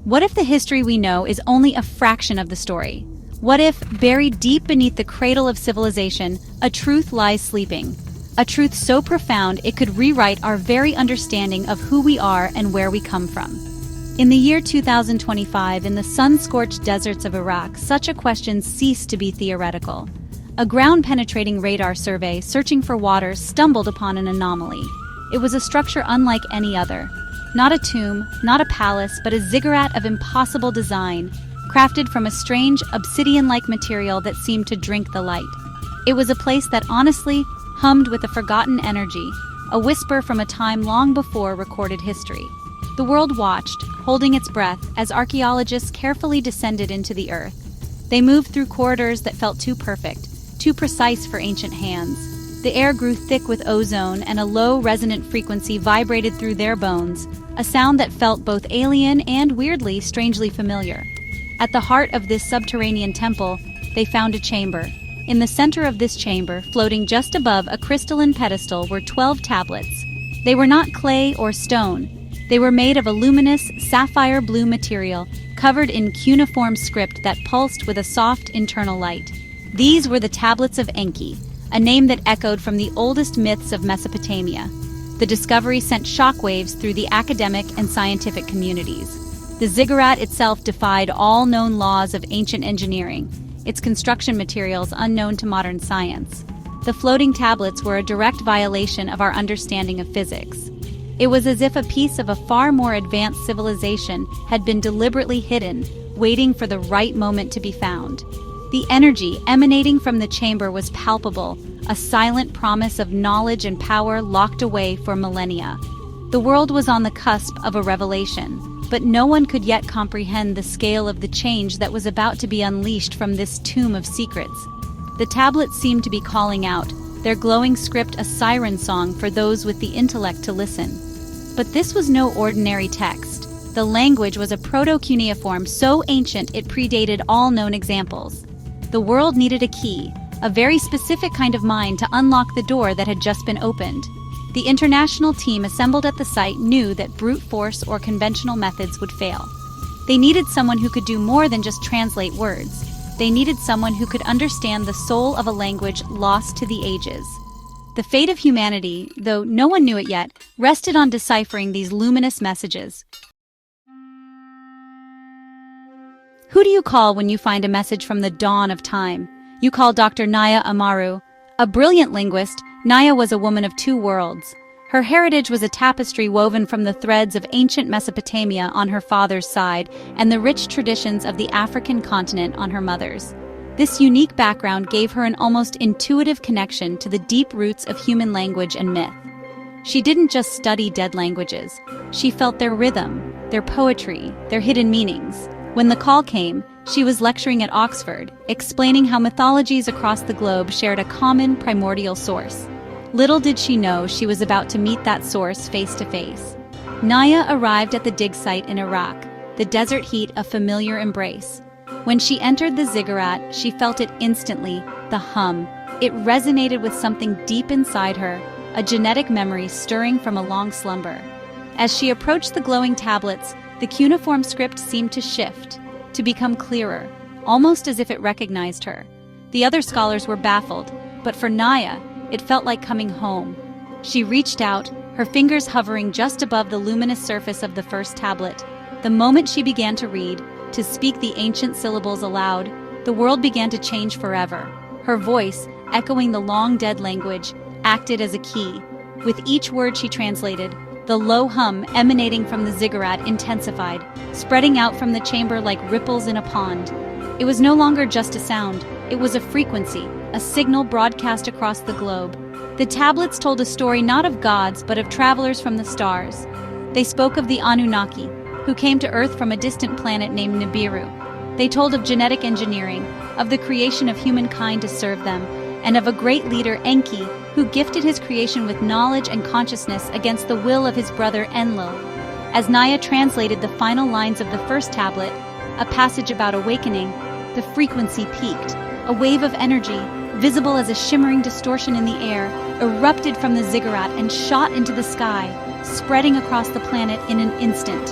What if the history we know is only a fraction of the story? What if, buried deep beneath the cradle of civilization, a truth lies sleeping? A truth so profound it could rewrite our very understanding of who we are and where we come from. In the year 2025, in the sun-scorched deserts of Iraq, such a question ceased to be theoretical. A ground-penetrating radar survey searching for water stumbled upon an anomaly. It was a structure unlike any other. Not a tomb, not a palace, but a ziggurat of impossible design, crafted from a strange, obsidian-like material that seemed to drink the light. It was a place that honestly hummed with a forgotten energy, a whisper from a time long before recorded history. The world watched, holding its breath, as archaeologists carefully descended into the earth. They moved through corridors that felt too perfect, too precise for ancient hands. The air grew thick with ozone, and a low, resonant frequency vibrated through their bones, a sound that felt both alien and, weirdly, strangely familiar. At the heart of this subterranean temple, they found a chamber. In the center of this chamber, floating just above a crystalline pedestal, were 12 tablets. They were not clay or stone. They were made of a luminous, sapphire blue material, covered in cuneiform script that pulsed with a soft internal light. These were the Tablets of Enki, a name that echoed from the oldest myths of Mesopotamia. The discovery sent shockwaves through the academic and scientific communities. The ziggurat itself defied all known laws of ancient engineering, its construction materials unknown to modern science. The floating tablets were a direct violation of our understanding of physics. It was as if a piece of a far more advanced civilization had been deliberately hidden, waiting for the right moment to be found. The energy emanating from the chamber was palpable, a silent promise of knowledge and power locked away for millennia. The world was on the cusp of a revelation, but no one could yet comprehend the scale of the change that was about to be unleashed from this tomb of secrets. The tablets seemed to be calling out, their glowing script a siren song for those with the intellect to listen. But this was no ordinary text. The language was a proto-cuneiform so ancient it predated all known examples. The world needed a key, a very specific kind of mind to unlock the door that had just been opened. The international team assembled at the site knew that brute force or conventional methods would fail. They needed someone who could do more than just translate words. They needed someone who could understand the soul of a language lost to the ages. The fate of humanity, though no one knew it yet, rested on deciphering these luminous messages. Who do you call when you find a message from the dawn of time? You call Dr. Naya Amaru. A brilliant linguist, Naya was a woman of two worlds. Her heritage was a tapestry woven from the threads of ancient Mesopotamia on her father's side and the rich traditions of the African continent on her mother's. This unique background gave her an almost intuitive connection to the deep roots of human language and myth. She didn't just study dead languages. She felt their rhythm, their poetry, their hidden meanings. When the call came, she was lecturing at Oxford, explaining how mythologies across the globe shared a common primordial source. Little did she know she was about to meet that source face to face. Naya arrived at the dig site in Iraq, the desert heat a familiar embrace. When she entered the ziggurat, she felt it instantly, the hum. It resonated with something deep inside her, a genetic memory stirring from a long slumber. As she approached the glowing tablets, the cuneiform script seemed to shift, to become clearer, almost as if it recognized her. The other scholars were baffled, but for Naya, it felt like coming home. She reached out, her fingers hovering just above the luminous surface of the first tablet. The moment she began to read, to speak the ancient syllables aloud, the world began to change forever. Her voice, echoing the long-dead language, acted as a key. With each word she translated, the low hum emanating from the ziggurat intensified, spreading out from the chamber like ripples in a pond. It was no longer just a sound, it was a frequency, a signal broadcast across the globe. The tablets told a story not of gods, but of travelers from the stars. They spoke of the Anunnaki, who came to Earth from a distant planet named Nibiru. They told of genetic engineering, of the creation of humankind to serve them, and of a great leader, Enki, who gifted his creation with knowledge and consciousness against the will of his brother Enlil. As Naya translated the final lines of the first tablet, a passage about awakening, the frequency peaked. A wave of energy, visible as a shimmering distortion in the air, erupted from the ziggurat and shot into the sky, spreading across the planet in an instant.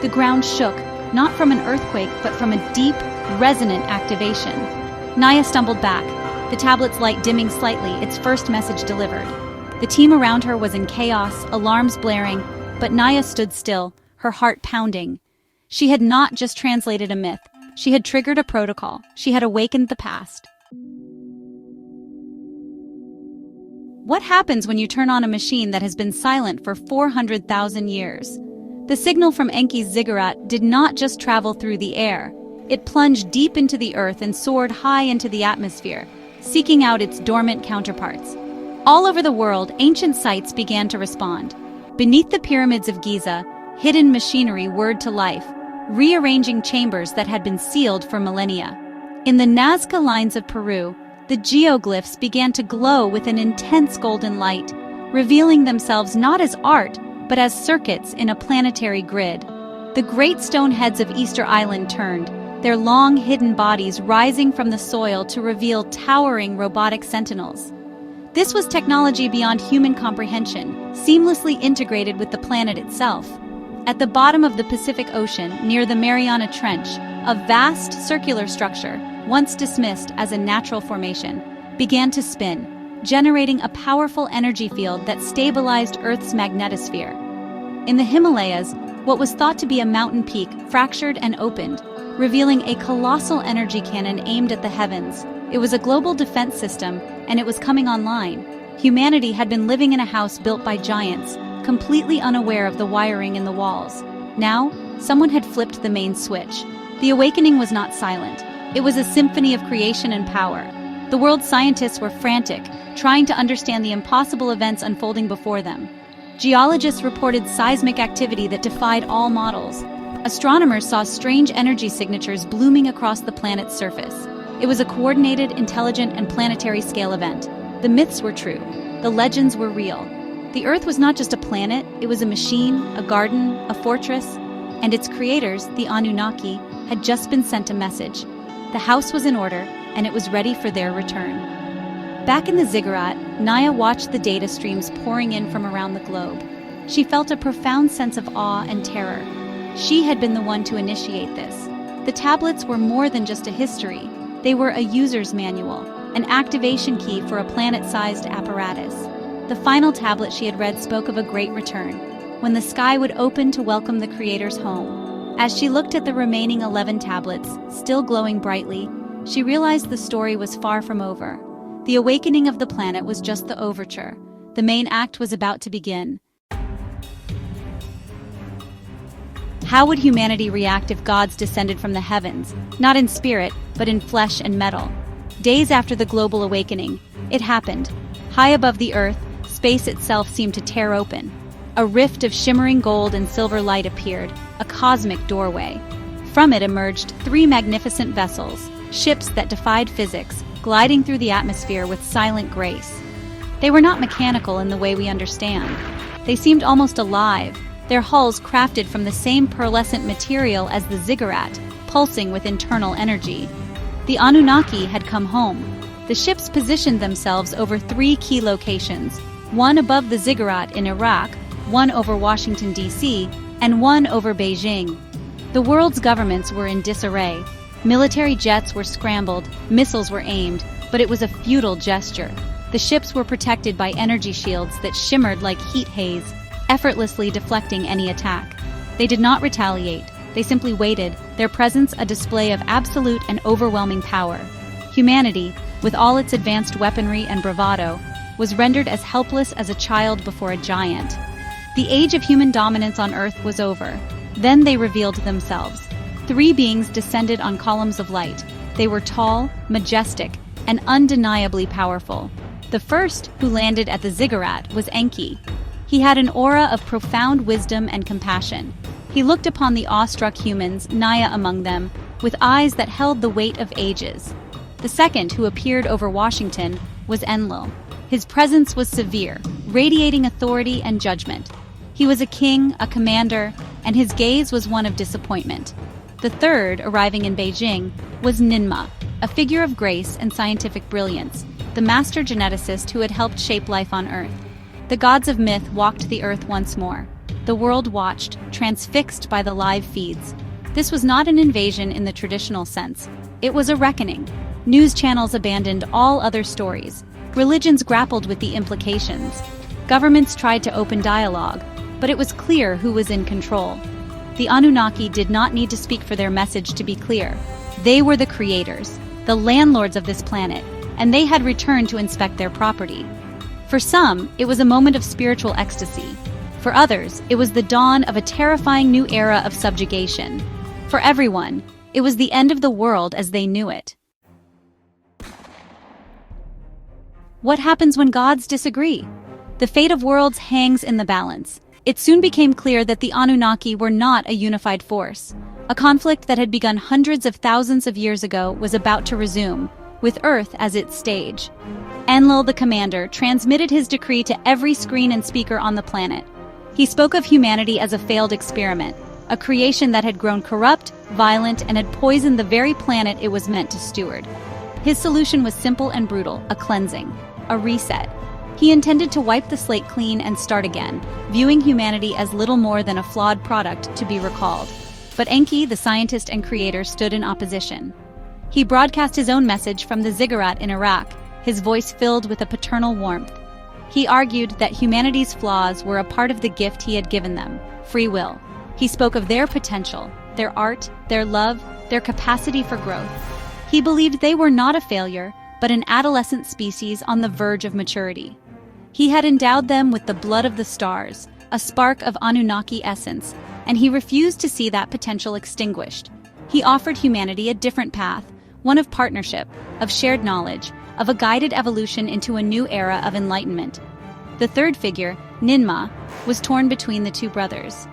The ground shook, not from an earthquake, but from a deep, resonant activation. Naya stumbled back, the tablet's light dimming slightly, its first message delivered. The team around her was in chaos, alarms blaring, but Naya stood still, her heart pounding. She had not just translated a myth, she had triggered a protocol, she had awakened the past. What happens when you turn on a machine that has been silent for 400,000 years? The signal from Enki's ziggurat did not just travel through the air. It plunged deep into the earth and soared high into the atmosphere, seeking out its dormant counterparts. All over the world, ancient sites began to respond. Beneath the pyramids of Giza, hidden machinery whirred to life, rearranging chambers that had been sealed for millennia. In the Nazca lines of Peru, the geoglyphs began to glow with an intense golden light, revealing themselves not as art, but as circuits in a planetary grid. The great stone heads of Easter Island turned, their long hidden bodies rising from the soil to reveal towering robotic sentinels. This was technology beyond human comprehension, seamlessly integrated with the planet itself. At the bottom of the Pacific Ocean, near the Mariana Trench, a vast circular structure, once dismissed as a natural formation, began to spin, generating a powerful energy field that stabilized Earth's magnetosphere. In the Himalayas, what was thought to be a mountain peak fractured and opened, revealing a colossal energy cannon aimed at the heavens. It was a global defense system, and it was coming online. Humanity had been living in a house built by giants, completely unaware of the wiring in the walls. Now, someone had flipped the main switch. The awakening was not silent. It was a symphony of creation and power. The world's scientists were frantic, trying to understand the impossible events unfolding before them. Geologists reported seismic activity that defied all models. Astronomers saw strange energy signatures blooming across the planet's surface. It was a coordinated, intelligent, and planetary-scale event. The myths were true. The legends were real. The Earth was not just a planet, it was a machine, a garden, a fortress, and its creators, the Anunnaki, had just been sent a message. The house was in order, and it was ready for their return. Back in the ziggurat, Naya watched the data streams pouring in from around the globe. She felt a profound sense of awe and terror. She had been the one to initiate this. The tablets were more than just a history. They were a user's manual, an activation key for a planet-sized apparatus. The final tablet she had read spoke of a great return, when the sky would open to welcome the creators home. As she looked at the remaining 11 tablets, still glowing brightly, she realized the story was far from over. The awakening of the planet was just the overture. The main act was about to begin. How would humanity react if gods descended from the heavens, not in spirit, but in flesh and metal? Days after the global awakening, it happened. High above the earth, space itself seemed to tear open. A rift of shimmering gold and silver light appeared, a cosmic doorway. From it emerged 3 magnificent vessels, ships that defied physics, gliding through the atmosphere with silent grace. They were not mechanical in the way we understand. They seemed almost alive, their hulls crafted from the same pearlescent material as the ziggurat, pulsing with internal energy. The Anunnaki had come home. The ships positioned themselves over 3 key locations, one above the ziggurat in Iraq, one over Washington, D.C., and one over Beijing. The world's governments were in disarray. Military jets were scrambled, missiles were aimed, but it was a futile gesture. The ships were protected by energy shields that shimmered like heat haze, effortlessly deflecting any attack. They did not retaliate, they simply waited, their presence a display of absolute and overwhelming power. Humanity, with all its advanced weaponry and bravado, was rendered as helpless as a child before a giant. The age of human dominance on Earth was over. Then they revealed themselves. 3 beings descended on columns of light. They were tall, majestic, and undeniably powerful. The first, who landed at the ziggurat, was Enki. He had an aura of profound wisdom and compassion. He looked upon the awestruck humans, Naya among them, with eyes that held the weight of ages. The second, who appeared over Washington, was Enlil. His presence was severe, radiating authority and judgment. He was a king, a commander, and his gaze was one of disappointment. The third, arriving in Beijing, was Ninma, a figure of grace and scientific brilliance, the master geneticist who had helped shape life on Earth. The gods of myth walked the Earth once more. The world watched, transfixed by the live feeds. This was not an invasion in the traditional sense. It was a reckoning. News channels abandoned all other stories. Religions grappled with the implications. Governments tried to open dialogue, but it was clear who was in control. The Anunnaki did not need to speak for their message to be clear. They were the creators, the landlords of this planet, and they had returned to inspect their property. For some, it was a moment of spiritual ecstasy. For others, it was the dawn of a terrifying new era of subjugation. For everyone, it was the end of the world as they knew it. What happens when gods disagree? The fate of worlds hangs in the balance. It soon became clear that the Anunnaki were not a unified force. A conflict that had begun hundreds of thousands of years ago was about to resume, with Earth as its stage. Enlil, the commander, transmitted his decree to every screen and speaker on the planet. He spoke of humanity as a failed experiment, a creation that had grown corrupt, violent, and had poisoned the very planet it was meant to steward. His solution was simple and brutal: a cleansing, a reset. He intended to wipe the slate clean and start again, viewing humanity as little more than a flawed product to be recalled. But Enki, the scientist and creator, stood in opposition. He broadcast his own message from the ziggurat in Iraq, his voice filled with a paternal warmth. He argued that humanity's flaws were a part of the gift he had given them: free will. He spoke of their potential, their art, their love, their capacity for growth. He believed they were not a failure, but an adolescent species on the verge of maturity. He had endowed them with the blood of the stars, a spark of Anunnaki essence, and he refused to see that potential extinguished. He offered humanity a different path, one of partnership, of shared knowledge, of a guided evolution into a new era of enlightenment. The third figure, Ninmah, was torn between the two brothers.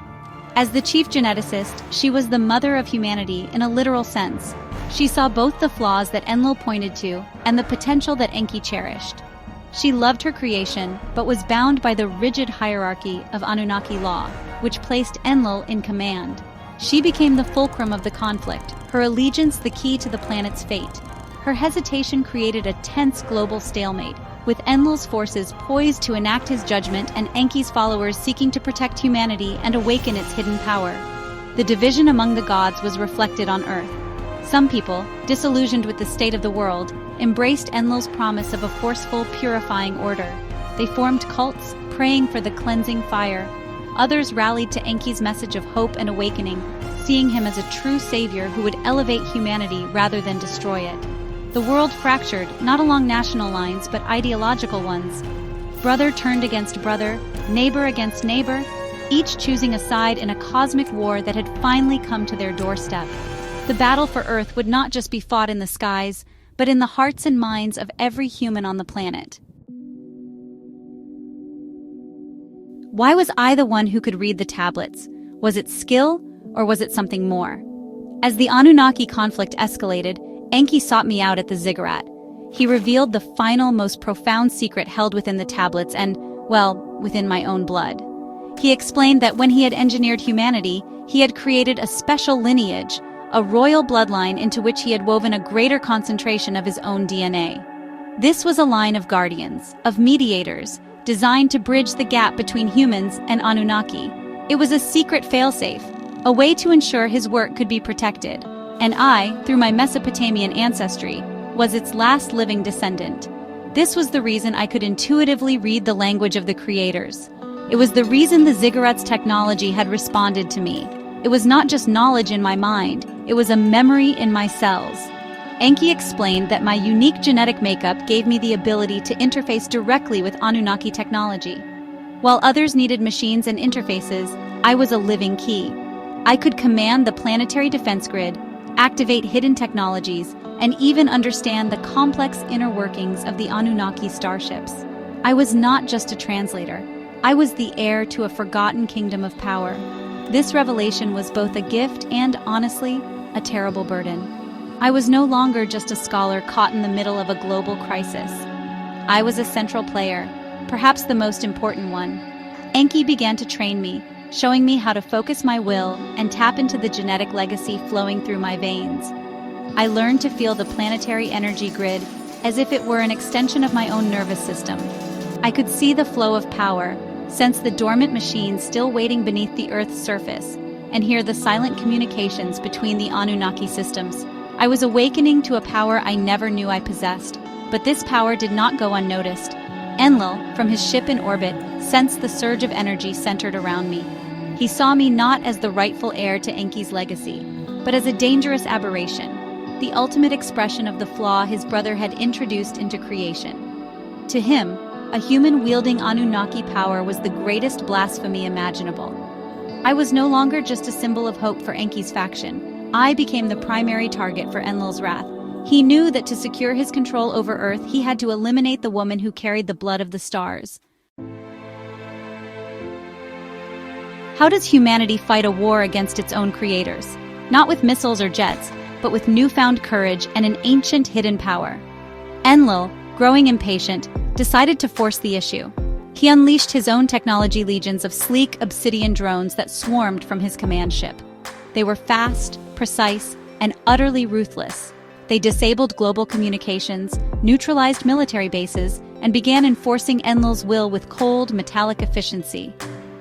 As the chief geneticist, she was the mother of humanity in a literal sense. She saw both the flaws that Enlil pointed to and the potential that Enki cherished. She loved her creation, but was bound by the rigid hierarchy of Anunnaki law, which placed Enlil in command. She became the fulcrum of the conflict, her allegiance the key to the planet's fate. Her hesitation created a tense global stalemate, with Enlil's forces poised to enact his judgment and Enki's followers seeking to protect humanity and awaken its hidden power. The division among the gods was reflected on Earth. Some people, disillusioned with the state of the world, embraced Enlil's promise of a forceful, purifying order. They formed cults, praying for the cleansing fire. Others rallied to Enki's message of hope and awakening, seeing him as a true savior who would elevate humanity rather than destroy it. The world fractured, not along national lines, but ideological ones. Brother turned against brother, neighbor against neighbor, each choosing a side in a cosmic war that had finally come to their doorstep. The battle for Earth would not just be fought in the skies, but in the hearts and minds of every human on the planet. Why was I the one who could read the tablets? Was it skill, or was it something more? As the Anunnaki conflict escalated, Enki sought me out at the ziggurat. He revealed the final, most profound secret held within the tablets and, well, within my own blood. He explained that when he had engineered humanity, he had created a special lineage, a royal bloodline into which he had woven a greater concentration of his own DNA. This was a line of guardians, of mediators, designed to bridge the gap between humans and Anunnaki. It was a secret failsafe, a way to ensure his work could be protected. And I, through my Mesopotamian ancestry, was its last living descendant. This was the reason I could intuitively read the language of the creators. It was the reason the ziggurat's technology had responded to me. It was not just knowledge in my mind, it was a memory in my cells. Enki explained that my unique genetic makeup gave me the ability to interface directly with Anunnaki technology. While others needed machines and interfaces, I was a living key. I could command the planetary defense grid, activate hidden technologies, and even understand the complex inner workings of the Anunnaki starships. I was not just a translator. I was the heir to a forgotten kingdom of power. This revelation was both a gift and, honestly, a terrible burden. I was no longer just a scholar caught in the middle of a global crisis. I was a central player, perhaps the most important one. Enki began to train me, showing me how to focus my will and tap into the genetic legacy flowing through my veins. I learned to feel the planetary energy grid as if it were an extension of my own nervous system. I could see the flow of power, sense the dormant machines still waiting beneath the Earth's surface, and hear the silent communications between the Anunnaki systems. I was awakening to a power I never knew I possessed, but this power did not go unnoticed. Enlil, from his ship in orbit, sensed the surge of energy centered around me. He saw me not as the rightful heir to Enki's legacy, but as a dangerous aberration, the ultimate expression of the flaw his brother had introduced into creation. To him, a human-wielding Anunnaki power was the greatest blasphemy imaginable. I was no longer just a symbol of hope for Enki's faction. I became the primary target for Enlil's wrath. He knew that to secure his control over Earth, he had to eliminate the woman who carried the blood of the stars. How does humanity fight a war against its own creators? Not with missiles or jets, but with newfound courage and an ancient hidden power. Enlil, growing impatient, decided to force the issue. He unleashed his own technology legions of sleek obsidian drones that swarmed from his command ship. They were fast, precise, and utterly ruthless. They disabled global communications, neutralized military bases, and began enforcing Enlil's will with cold, metallic efficiency.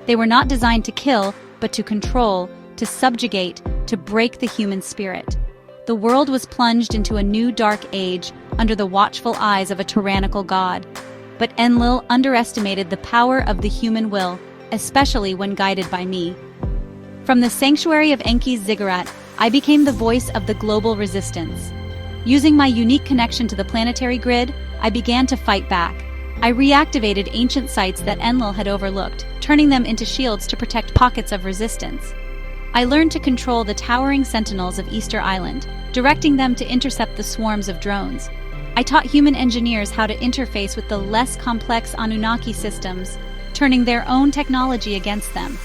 They were not designed to kill, but to control, to subjugate, to break the human spirit. The world was plunged into a new dark age under the watchful eyes of a tyrannical god. But Enlil underestimated the power of the human will, especially when guided by me. From the sanctuary of Enki's ziggurat, I became the voice of the global resistance. Using my unique connection to the planetary grid, I began to fight back. I reactivated ancient sites that Enlil had overlooked, turning them into shields to protect pockets of resistance. I learned to control the towering sentinels of Easter Island, directing them to intercept the swarms of drones. I taught human engineers how to interface with the less complex Anunnaki systems, turning their own technology against them.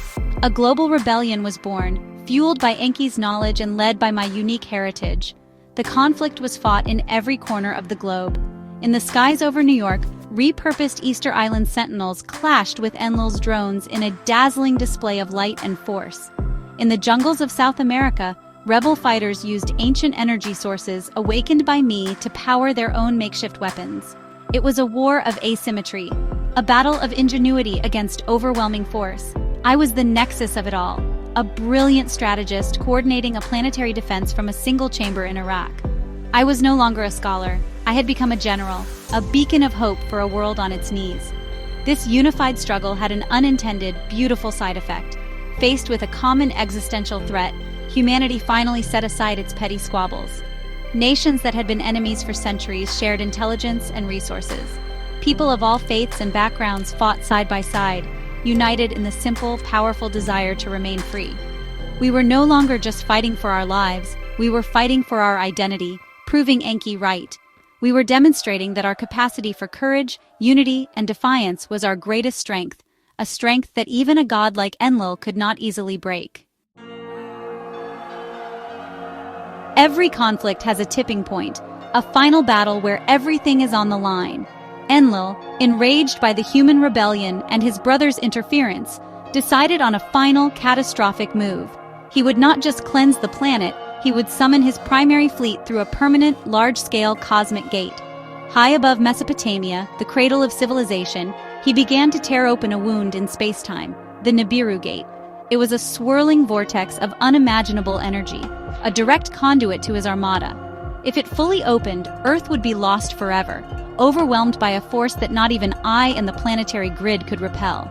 A global rebellion was born, fueled by Enki's knowledge and led by my unique heritage. The conflict was fought in every corner of the globe. In the skies over New York, repurposed Easter Island sentinels clashed with Enlil's drones in a dazzling display of light and force. In the jungles of South America, rebel fighters used ancient energy sources awakened by me to power their own makeshift weapons. It was a war of asymmetry, a battle of ingenuity against overwhelming force. I was the nexus of it all, a brilliant strategist coordinating a planetary defense from a single chamber in Iraq. I was no longer a scholar. I had become a general, a beacon of hope for a world on its knees. This unified struggle had an unintended, beautiful side effect. Faced with a common existential threat, humanity finally set aside its petty squabbles. Nations that had been enemies for centuries shared intelligence and resources. People of all faiths and backgrounds fought side by side, united in the simple, powerful desire to remain free. We were no longer just fighting for our lives, we were fighting for our identity, proving Enki right. We were demonstrating that our capacity for courage, unity, and defiance was our greatest strength, a strength that even a god like Enlil could not easily break. Every conflict has a tipping point, a final battle where everything is on the line. Enlil, enraged by the human rebellion and his brother's interference, decided on a final, catastrophic move. He would not just cleanse the planet, he would summon his primary fleet through a permanent, large-scale cosmic gate. High above Mesopotamia, the cradle of civilization, he began to tear open a wound in space-time, the Nibiru Gate. It was a swirling vortex of unimaginable energy, a direct conduit to his armada. If it fully opened, Earth would be lost forever, overwhelmed by a force that not even I and the planetary grid could repel.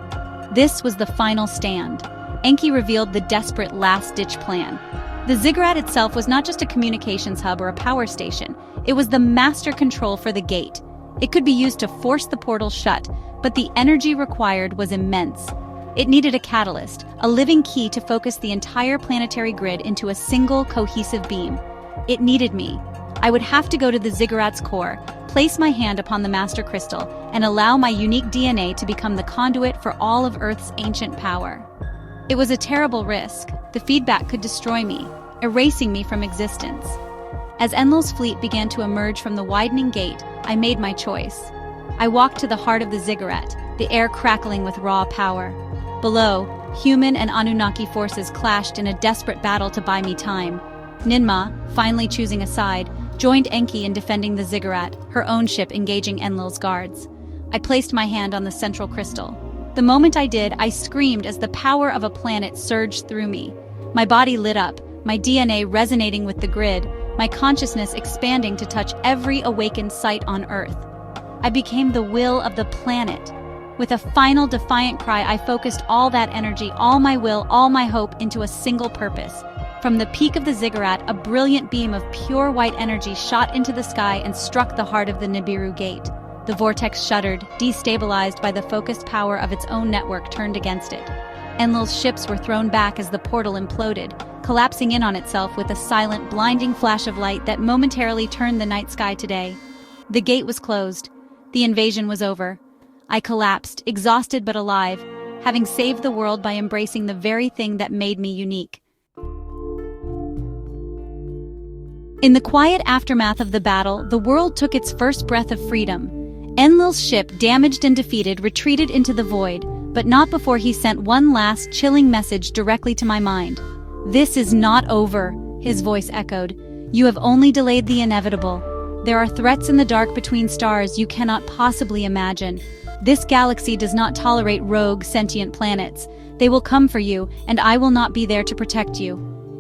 This was the final stand. Enki revealed the desperate last-ditch plan. The ziggurat itself was not just a communications hub or a power station. It was the master control for the gate. It could be used to force the portal shut, but the energy required was immense. It needed a catalyst, a living key to focus the entire planetary grid into a single, cohesive beam. It needed me. I would have to go to the ziggurat's core, place my hand upon the master crystal, and allow my unique DNA to become the conduit for all of Earth's ancient power. It was a terrible risk. The feedback could destroy me, erasing me from existence. As Enlil's fleet began to emerge from the widening gate, I made my choice. I walked to the heart of the ziggurat, the air crackling with raw power. Below, human and Anunnaki forces clashed in a desperate battle to buy me time. Ninmah, finally choosing a side, joined Enki in defending the ziggurat, her own ship engaging Enlil's guards. I placed my hand on the central crystal. The moment I did, I screamed as the power of a planet surged through me. My body lit up, my DNA resonating with the grid, my consciousness expanding to touch every awakened sight on Earth. I became the will of the planet. With a final defiant cry, I focused all that energy, all my will, all my hope into a single purpose. From the peak of the ziggurat, a brilliant beam of pure white energy shot into the sky and struck the heart of the Nibiru Gate. The vortex shuddered, destabilized by the focused power of its own network turned against it. Enlil's ships were thrown back as the portal imploded, collapsing in on itself with a silent, blinding flash of light that momentarily turned the night sky to day. The gate was closed. The invasion was over. I collapsed, exhausted but alive, having saved the world by embracing the very thing that made me unique. In the quiet aftermath of the battle, the world took its first breath of freedom. Enlil's ship, damaged and defeated, retreated into the void, but not before he sent one last chilling message directly to my mind. "This is not over," his voice echoed. "You have only delayed the inevitable. There are threats in the dark between stars you cannot possibly imagine. This galaxy does not tolerate rogue, sentient planets. They will come for you, and I will not be there to protect you."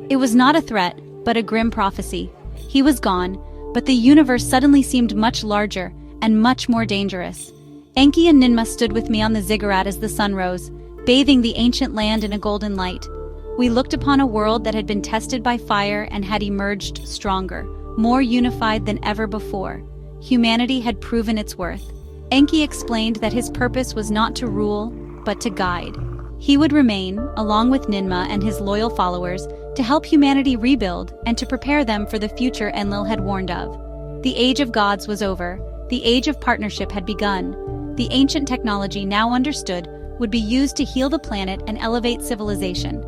It was not a threat, but a grim prophecy. He was gone, but the universe suddenly seemed much larger and much more dangerous. Enki and Ninmah stood with me on the ziggurat as the sun rose, bathing the ancient land in a golden light. We looked upon a world that had been tested by fire and had emerged stronger, more unified than ever before. Humanity had proven its worth. Enki explained that his purpose was not to rule, but to guide. He would remain, along with Ninmah and his loyal followers, to help humanity rebuild and to prepare them for the future Enlil had warned of. The age of gods was over. The age of partnership had begun. The ancient technology now understood would be used to heal the planet and elevate civilization.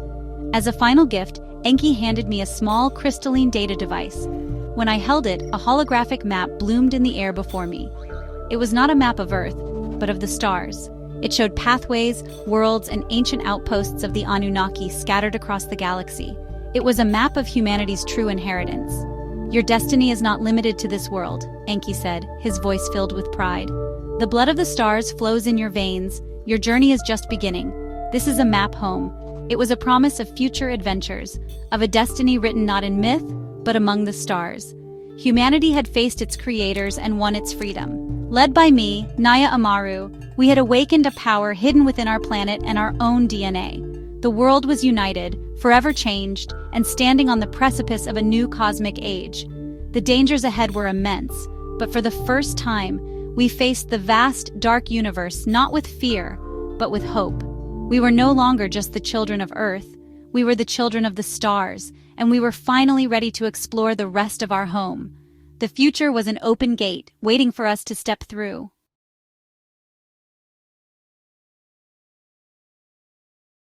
As a final gift, Enki handed me a small crystalline data device. When I held it, a holographic map bloomed in the air before me. It was not a map of Earth, but of the stars. It showed pathways, worlds, and ancient outposts of the Anunnaki scattered across the galaxy. It was a map of humanity's true inheritance. "Your destiny is not limited to this world," Enki said, his voice filled with pride. "The blood of the stars flows in your veins. Your journey is just beginning. This is a map home." It was a promise of future adventures, of a destiny written not in myth, but among the stars. Humanity had faced its creators and won its freedom. Led by me, Naya Amaru, we had awakened a power hidden within our planet and our own DNA. The world was united, forever changed, and standing on the precipice of a new cosmic age. The dangers ahead were immense, but for the first time, we faced the vast, dark universe not with fear, but with hope. We were no longer just the children of Earth. We were the children of the stars, and we were finally ready to explore the rest of our home. The future was an open gate, waiting for us to step through.